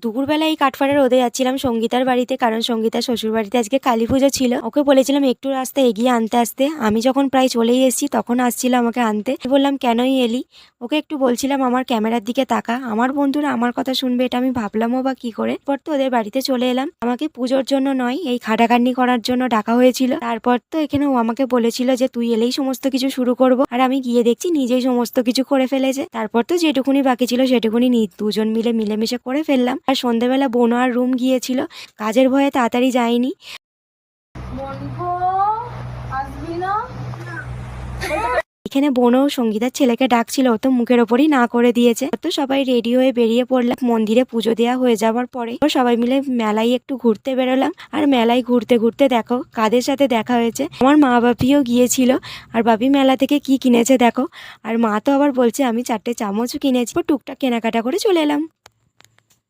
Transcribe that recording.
দুপুরবেলা এই কাঠফাড়া রোদে যাচ্ছিলাম সঙ্গীতার বাড়িতে, কারণ সঙ্গীতার শ্বশুর বাড়িতে আজকে কালী পুজো ছিল। ওকে বলেছিলাম একটু রাস্তা এগিয়ে আনতে আসতে। আমি যখন প্রায় চলেই এসেছি তখন আসছিল আমাকে আনতে। বললাম কেনই এলি? ওকে একটু বলছিলাম আমার ক্যামেরার দিকে তাকা, আমার বন্ধুরা আমার কথা শুনবে এটা আমি ভাবলামও বা কি করে। পর তো ওদের বাড়িতে চলে এলাম। আমাকে পুজোর জন্য নয়, এই খাটাখাটনি করার জন্য ডাকা হয়েছিল। তারপর তো এখানে ও আমাকে বলেছিল যে তুই এলেই সমস্ত কিছু শুরু করব, আর আমি গিয়ে দেখছি নিজেই সমস্ত কিছু করে ফেলেছে। তারপর তো যেটুকুনি বাকি ছিল সেটুকুনি দুজন মিলে মিলেমিশে করে ফেললাম। আর সন্ধ্যেবেলা বোনও আর রুম গিয়েছিল, কাজের ভয়ে তাড়াতাড়ি যায়নি। এখানে বোনও সঙ্গীতার ছেলেকে ডাকছিল, ও তো মুখের ওপরই না করে দিয়েছে। তো সবাই রেডি হয়ে বেরিয়ে পড়লাম। মন্দিরে পুজো দেওয়া হয়ে যাওয়ার পরে সবাই মিলে মেলায় একটু ঘুরতে বেরোলাম। আর মেলায় ঘুরতে ঘুরতে দেখো কাদের সাথে দেখা হয়েছে। আমার মা বাপিও গিয়েছিল, আর বাপি মেলা থেকে কি কিনেছে দেখো। আর মা তো আবার বলছে আমি 4টে চামচও কিনেছি। টুকটাক কেনাকাটা করে চলে এলাম।